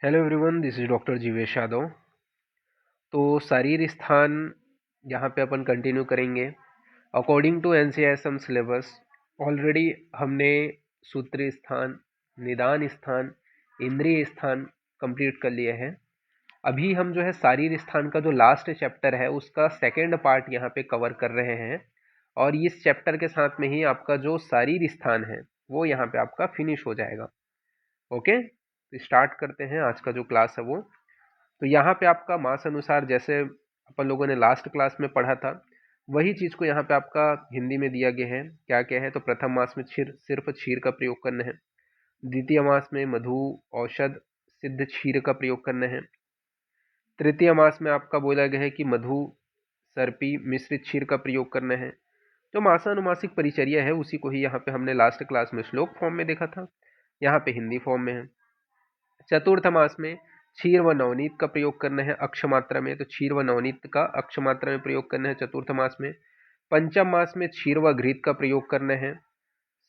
Hello everyone, this is doctor Jivesh Yadav. तो शारीर स्थान यहाँ पे अपन कंटिन्यू करेंगे according to NCISM syllabus. Already हमने सूत्री स्थान, निदान स्थान, इंद्रिय स्थान कंप्लीट कर लिए हैं। अभी हम जो है शारीर स्थान का जो लास्ट चैप्टर है उसका सेकेंड पार्ट यहाँ पे कवर कर रहे हैं, और इस चैप्टर के साथ में ही आपका जो शारीर स्थान है वो यहाँ पे आपका फिनिश हो जाएगा। ओके, तो स्टार्ट करते हैं आज का जो क्लास है वो। तो यहाँ पे आपका मास अनुसार जैसे अपन लोगों ने लास्ट क्लास में पढ़ा था वही चीज़ को यहाँ पे आपका हिंदी में दिया गया है। क्या क्या है, तो प्रथम मास में सिर्फ क्षीर का प्रयोग करना है। द्वितीय मास में मधु, औषध, सिद्ध क्षीर का प्रयोग करना है। तृतीय मास में आपका बोला गया है कि मधु, सर्पी, मिश्रित क्षीर का प्रयोग करना है। जो मासानुमासिक परिचर्या है उसी को ही यहाँ पे हमने लास्ट क्लास में श्लोक फॉर्म में देखा था, यहाँ पे हिंदी फॉर्म में है। चतुर्थ मास में क्षीर व नवनीत का प्रयोग करना है अक्ष मात्रा में, तो क्षीर व नवनीत का अक्ष मात्रा में प्रयोग करना है चतुर्थ मास में। पंचम मास में क्षीर व घृत का प्रयोग करना है।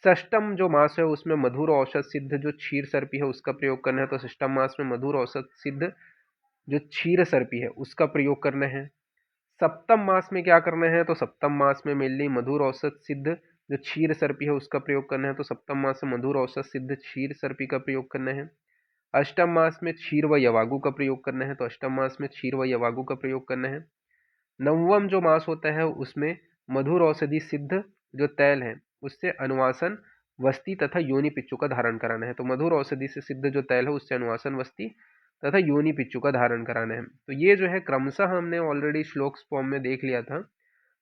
षष्टम जो मास है उसमें मधुर औषध सिद्ध जो क्षीर सर्पी है उसका प्रयोग करना है, तो षष्टम मास में मधुर औषध सिद्ध जो क्षीर सर्पी है उसका प्रयोग करना है। सप्तम मास में क्या करना है, तो सप्तम मास में मेनली मधुर औषध सिद्ध जो क्षीर सर्पी है उसका प्रयोग करना है, तो सप्तम मास में मधुर औषध सिद्ध क्षीर सर्पी का प्रयोग करना है। अष्टम मास में क्षीर व यवागु का प्रयोग करना है, तो अष्टम मास में क्षीर व यवागु का प्रयोग करना है। नवम जो मास होता है उसमें मधुर औषधि सिद्ध जो तैल है उससे अनुवासन वस्ती तथा योनि पिच्चू का धारण कराना है, तो मधुर औषधि से सिद्ध जो तैल है उससे अनुवासन वस्ती तथा योनि पिच्चू का धारण कराना है। तो ये जो है क्रमशः हमने ऑलरेडी श्लोक फॉर्म में देख लिया था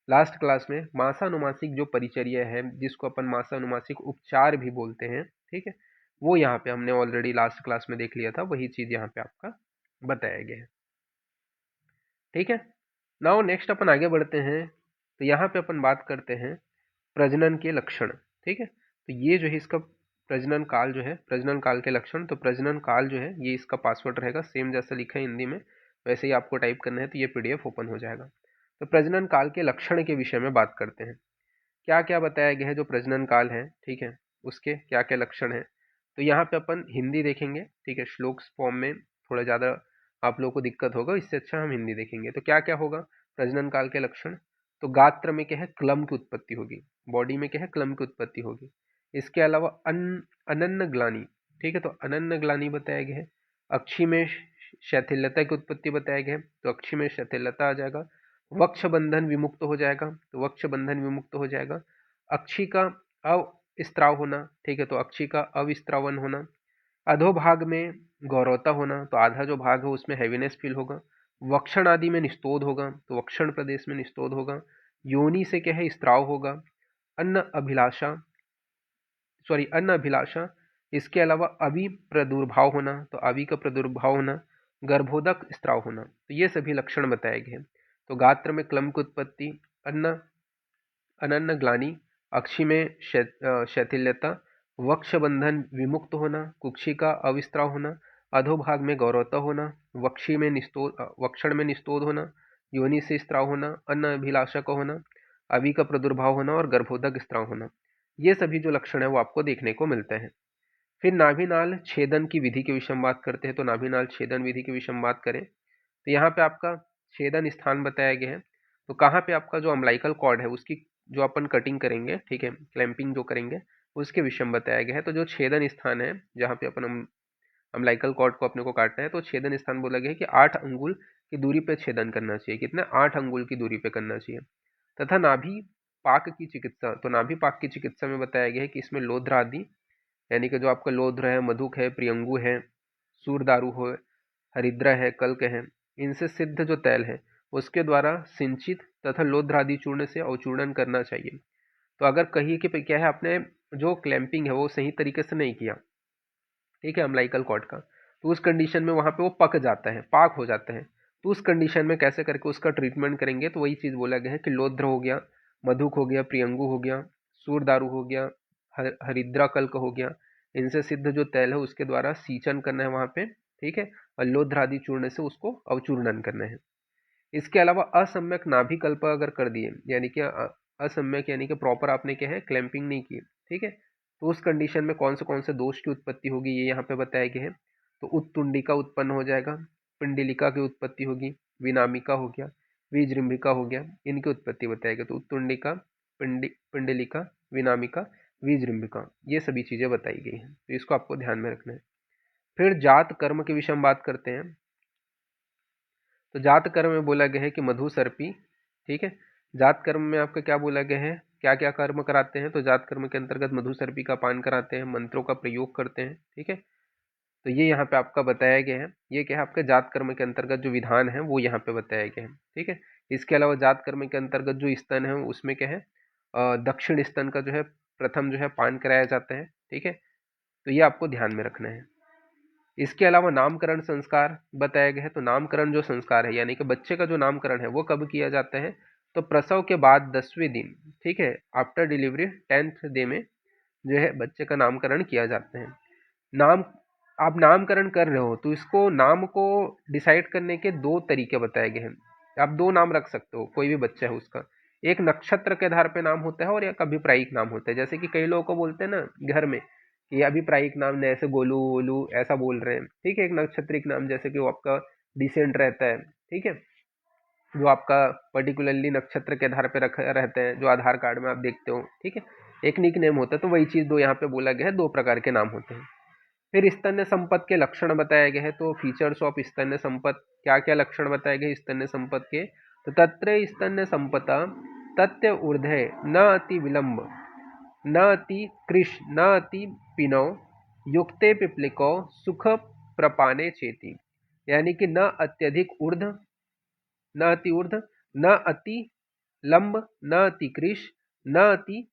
लास्ट क्लास में। मासानुमासिक जो परिचर्या है जिसको अपन मासानुमासिक उपचार भी बोलते हैं, ठीक है, वो यहाँ पे हमने ऑलरेडी लास्ट क्लास में देख लिया था, वही चीज यहाँ पे आपका बताया गया है। ठीक है, नाउ नेक्स्ट अपन आगे बढ़ते हैं। तो यहाँ पे अपन बात करते हैं प्रजनन के लक्षण। ठीक है, तो ये जो है इसका प्रजनन काल जो है, प्रजनन काल के लक्षण। तो प्रजनन काल जो है ये इसका पासवर्ड रहेगा, सेम जैसा लिखा है हिंदी में वैसे ही आपको टाइप करना है, तो ये पीडीएफ ओपन हो जाएगा। तो प्रजनन काल के लक्षण के विषय में बात करते हैं। क्या क्या बताया गया है जो प्रजनन काल है, ठीक है, उसके क्या क्या लक्षण है। तो यहाँ पे अपन हिंदी देखेंगे, ठीक है, श्लोक फॉर्म में थोड़ा ज़्यादा आप लोगों को दिक्कत होगा, इससे अच्छा हम हिंदी देखेंगे। तो क्या क्या होगा प्रजनन काल के लक्षण, तो गात्र में क्या है, क्लम की उत्पत्ति होगी। बॉडी में क्या है, क्लम की उत्पत्ति होगी। इसके अलावा अनन्न ग्लानि, ठीक है, तो अनन्न ग्लानि बताया गया है। अक्षी में शैथिल्यता की उत्पत्ति बताया गया है, तो अक्षी में शैथिल्यता आ जाएगा। वक्ष बंधन विमुक्त हो जाएगा, तो वक्ष बंधन विमुक्त हो जाएगा। अक्षी का अविस्त्राव होना, ठीक है, तो अक्षी का अविस्त्रावन होना। अधोभाग में गौरवता होना, तो आधा जो भाग है उसमें हैवीनेस फील होगा। वक्षण आदि में निस्तोध होगा, तो वक्षण प्रदेश में निस्तोध होगा। योनि से क्या है, स्त्राव होगा। अन्न अभिलाषा, सॉरी अन्न अभिलाषा। इसके अलावा अवि प्रादुर्भाव होना, तो अवि का प्रादुर्भाव होना। गर्भोदक स्त्राव होना, तो ये सभी लक्षण बताए गए हैं। तो गात्र में क्लम की उत्पत्ति, अन्न अनन्न ग्लानि, अक्षि में शैथिल्यता, वक्ष बंधन विमुक्त होना, कुक्षी का अविस्त्राव होना, अधोभाग में गौरवता होना, वक्षी में निस्तोध, वक्षण में निस्तोध होना, योनि से स्त्राव होना, अन्न अभिलाषा का होना, अवि का प्रादुर्भाव होना और गर्भोदक स्त्राव होना। ये सभी जो लक्षण है वो आपको देखने को मिलते हैं। फिर नाभिनाल छेदन की विधि के विषय में बात करते हैं। तो नाभिनाल छेदन विधि के विषय में बात करें तो यहाँ पे आपका छेदन स्थान बताया गया है। तो कहाँ पे आपका जो अम्लाइकल कॉर्ड है उसकी जो अपन कटिंग करेंगे, ठीक है, क्लैंपिंग जो करेंगे उसके विषय में बताया गया है। तो जो छेदन स्थान है जहाँ पे अपन अम्लाइकल कॉर्ड को अपने को काटना है, तो छेदन स्थान बोला गया है कि 8 अंगुल की दूरी पे छेदन करना चाहिए। कितना, 8 अंगुल की दूरी पे करना चाहिए। तथा नाभि पाक की चिकित्सा, तो नाभि पाक की चिकित्सा में बताया गया है कि इसमें लोध्र आदि, यानी कि जो आपका लोध्र है, मधुक है, प्रियंगु है, सूरदारू हो, हरिद्रा है, कल्क है, इनसे सिद्ध जो तैल है उसके द्वारा सिंचित तथा लोध्र आदि चूर्ण से अवचूर्णन करना चाहिए। तो अगर कहीं कि क्या है, आपने जो क्लैंपिंग है वो सही तरीके से नहीं किया, ठीक है, अम्लाइकल कॉर्ड का, तो उस कंडीशन में वहाँ पे वो पक जाता है, पाक हो जाता है। तो उस कंडीशन में कैसे करके उसका ट्रीटमेंट करेंगे, तो वही चीज़ बोला गया है कि लोध्र हो गया, मधुक हो गया, प्रियंगु हो गया, सूरदारू हो गया, हरिद्रा कल्क हो गया, इनसे सिद्ध जो तैल है उसके द्वारा सींचन करना है वहाँ पे, ठीक है, और लोध्र आदि चूर्ण से उसको अवचूर्णन करना है। इसके अलावा असम्यक नाभि कल्प अगर कर दिए, यानी कि असम्यक यानी कि प्रॉपर आपने क्या है क्लैंपिंग नहीं की, ठीक है, तो उस कंडीशन में कौन से दोष की उत्पत्ति होगी ये यहाँ पे बताया गया है। तो उत्तुंडिका उत्पन्न हो जाएगा, पिंडलिका की उत्पत्ति होगी, विनामिका हो गया, विजृंभिका हो गया, इनकी उत्पत्ति बताएगा। तो उत्तुंडिका, पिंडलिका, विनामिका, विजृंभिका, ये सभी चीजें बताई गई हैं, तो इसको आपको ध्यान में रखना है। फिर जात कर्म के विषय में बात करते हैं। तो जात कर्म में बोला गया है कि मधु सर्पी, ठीक है। जात कर्म में आपका क्या बोला गया है, क्या क्या कर्म कराते हैं, तो जात कर्म के अंतर्गत मधु सर्पी का पान कराते हैं, मंत्रों का प्रयोग करते हैं, ठीक है। तो ये यहाँ पे आपका बताया गया है, ये क्या है आपके जात कर्म के अंतर्गत जो विधान है वो यहाँ पे बताया गया है, ठीक है। इसके अलावा जात कर्म के अंतर्गत जो स्तन है उसमें क्या है, दक्षिण स्तन का जो है प्रथम जो है पान कराया जाता है, ठीक है। तो ये आपको ध्यान में रखना है। इसके अलावा नामकरण संस्कार बताया गया है। तो नामकरण जो संस्कार है यानी कि बच्चे का जो नामकरण है वो कब किया जाता है, तो प्रसव के बाद 10वें दिन, ठीक है, आफ्टर डिलीवरी 10th डे में जो है बच्चे का नामकरण किया जाता है। नाम, आप नामकरण कर रहे हो तो इसको नाम को डिसाइड करने के दो तरीके बताए गए हैं। आप दो नाम रख सकते हो, कोई भी बच्चा है उसका, एक नक्षत्र के आधार पे नाम होता है और एक अभिप्रायिक नाम होता है। जैसे कि कई लोगों को बोलते हैं ना घर में कि अभिप्रायिक नाम ने ऐसे गोलू वोलू ऐसा बोल रहे हैं, ठीक है। एक नक्षत्रिक नाम जैसे कि वो आपका डिसेंट रहता है, ठीक है, जो आपका पर्टिकुलरली नक्षत्र के आधार पे रखा रहते हैं, जो आधार कार्ड में आप देखते हो, ठीक है, एक निक नेम होता है। तो वही चीज दो यहाँ पे बोला गया है, दो प्रकार के नाम होते हैं। फिर स्तन्य संपत्ति के लक्षण बताए गए हैं। तो फीचर्स ऑफ स्तन्य संपत्ति, क्या क्या लक्षण बताए गए स्तन्य संपत्ति के, तो तत्र स्तन्य संपदा तत्य ऊर्ध्वे न अति विलंब, न अति कृश, न अति पिनौ, युक्ते पिपलिको सुख प्रपाने चेती, यानी कि न अत्यधिक ऊर्ध, न अति ऊर्ध, न अति लंब, न अति कृश, न अति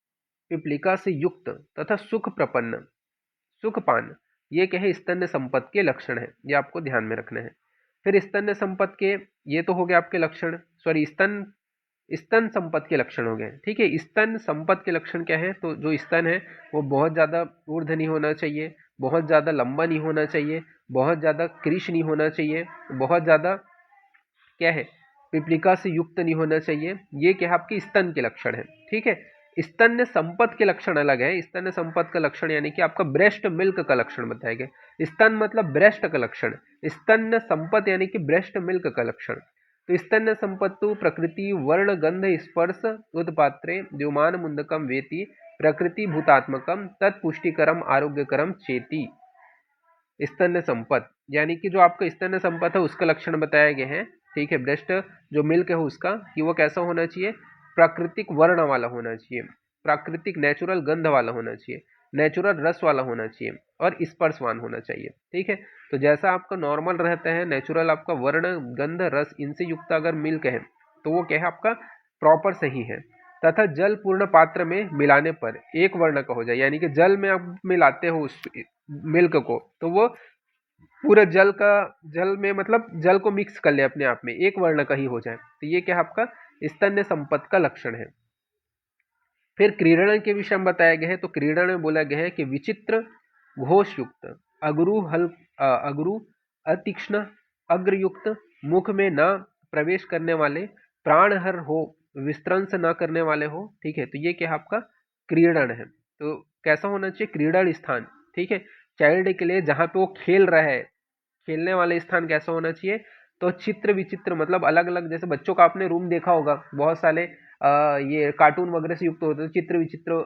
पिपलिका से युक्त तथा सुख प्रपन्न, सुखपान, ये क्या है स्तन्य संपत्ति के लक्षण है, ये आपको ध्यान में रखना है। फिर स्तन्य संपत्ति के, ये तो हो गया आपके लक्षण, सॉरी स्तन, स्तन संपत्ति के लक्षण हो गए, ठीक है। स्तन संपत्ति के लक्षण क्या है, तो जो स्तन है वो बहुत ज्यादा ऊर्ध्व नहीं होना चाहिए, बहुत ज्यादा लंबा नहीं होना चाहिए, बहुत ज्यादा कृश नहीं होना चाहिए, बहुत ज्यादा क्या है पिपलिका से युक्त नहीं होना चाहिए। ये क्या है आपके स्तन के लक्षण है, ठीक है। स्तन्य संपत्ति के लक्षण अलग है। स्तन्य संपत्ति का लक्षण यानी कि आपका ब्रेस्ट मिल्क का लक्षण बताया गया। स्तन मतलब ब्रेस्ट का लक्षण, स्तन्य संपत्ति यानी कि ब्रेस्ट मिल्क का लक्षण। तो स्तन्य संपत्तु प्रकृति वर्ण गंध स्पर्श उदपात्रे द्युमान मुंदकम वेति प्रकृति भूतात्मकम तत्पुष्टिकरम आरोग्यकरम चेती। स्तन्य संपत्ति यानी कि जो आपका स्तन्य संपत्ति है उसका लक्षण बताया गया है, ठीक है। ब्रेस्ट जो मिल्क है उसका, कि वो कैसा होना चाहिए, प्राकृतिक वर्ण वाला होना चाहिए, प्राकृतिक नेचुरल गंध वाला होना चाहिए, नेचुरल रस वाला होना चाहिए और स्पर्शवान होना चाहिए, ठीक है। तो जैसा आपका नॉर्मल रहता है नेचुरल, आपका वर्ण गंध रस इनसे युक्त अगर मिल्क है तो वो क्या है आपका प्रॉपर सही है। तथा जल पूर्ण पात्र में मिलाने पर एक वर्ण का हो जाए, यानी कि जल में आप मिलाते हो उस मिल्क को तो वो पूरा जल में मतलब जल को मिक्स कर ले अपने आप में, एक वर्ण का ही हो जाए, तो ये क्या है आपका स्तन्य संपत्ति का लक्षण है। फिर क्रीडन के विषय में बताया गया है। तो क्रीडन में बोला गया है कि विचित्र घोष युक्त अगरु अतीक्ष्ण अग्रयुक्त, मुख में न प्रवेश करने वाले, प्राणहर हो, विस्त्रंस न करने वाले हो, ठीक है। तो ये क्या है आपका क्रीडन है। तो कैसा होना चाहिए क्रीडन स्थान, ठीक है, चाइल्ड के लिए जहां पे वो खेल रहा है, खेलने वाले स्थान कैसा होना चाहिए, तो चित्र विचित्र मतलब अलग अलग, जैसे बच्चों का आपने रूम देखा होगा बहुत सारे ये कार्टून वगैरह से युक्त होते हैं, चित्र विचित्र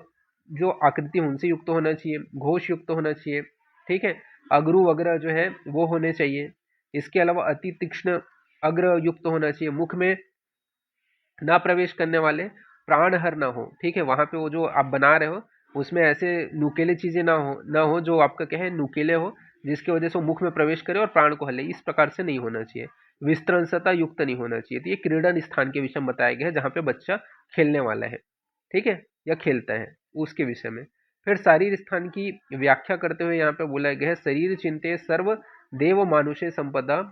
जो आकृति उनसे युक्त होना चाहिए, घोष युक्त होना चाहिए, ठीक है। अगरू वगैरह जो है वो होने चाहिए। इसके अलावा अति तीक्ष्ण अग्र युक्त होना चाहिए, मुख में ना प्रवेश करने वाले, प्राणहर ना हो, ठीक है। वहां पे वो जो आप बना रहे हो उसमें ऐसे नुकीले चीजें ना हो जो आपका क्या है नुकीले हो, जिसकी वजह से वो मुख में प्रवेश करे और प्राण को हले, इस प्रकार से नहीं होना चाहिए। विस्त्रंसता युक्त नहीं होना चाहिए। तो ये क्रीडन स्थान के विषय में बताया गया है जहाँ पे बच्चा खेलने वाला है, ठीक है, या खेलता है, उसके विषय में। फिर शारीर स्थान की व्याख्या करते हुए यहाँ पे बोला गया है शरीर चिंते सर्व देव मानुषे संपदा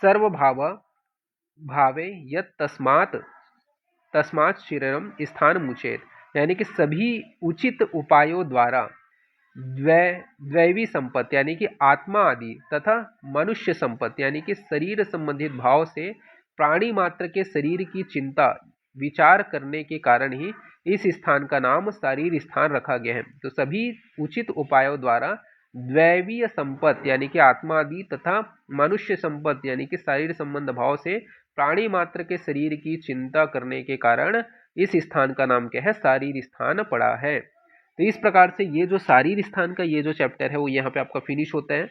सर्वभाव भावे यत तस्मात् तस्मात् शरीरम स्थान मुचेत, यानी कि सभी उचित उपायों द्वारा दैवी संपत्ति यानी कि आत्मा आदि तथा मनुष्य संपत्ति यानी कि शरीर संबंधित भाव से प्राणी मात्र के शरीर की चिंता विचार करने के कारण ही इस स्थान का नाम शारीर स्थान रखा गया है। तो सभी उचित उपायों द्वारा दैवीय संपत्ति यानी कि आत्मा आदि तथा मनुष्य संपत्ति यानी कि शरीर संबंध भाव से प्राणी मात्र के शरीर की चिंता करने के कारण इस स्थान का नाम क्या है, शारीर स्थान पड़ा है। तो इस प्रकार से ये जो शारीर स्थान का ये जो चैप्टर है वो यहाँ पे आपका फिनिश होता है।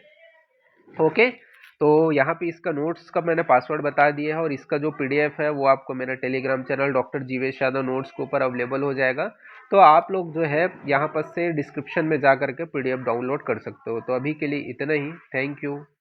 ओके, तो यहाँ पे इसका नोट्स का मैंने पासवर्ड बता दिया है और इसका जो पीडीएफ है वो आपको मेरा Telegram channel doctor Jivesh Yadav notes के ऊपर अवेलेबल हो जाएगा। तो आप लोग जो है यहाँ पर से डिस्क्रिप्शन में जा करके पीडीएफ डाउनलोड कर सकते हो। तो अभी के लिए इतना ही, थैंक यू।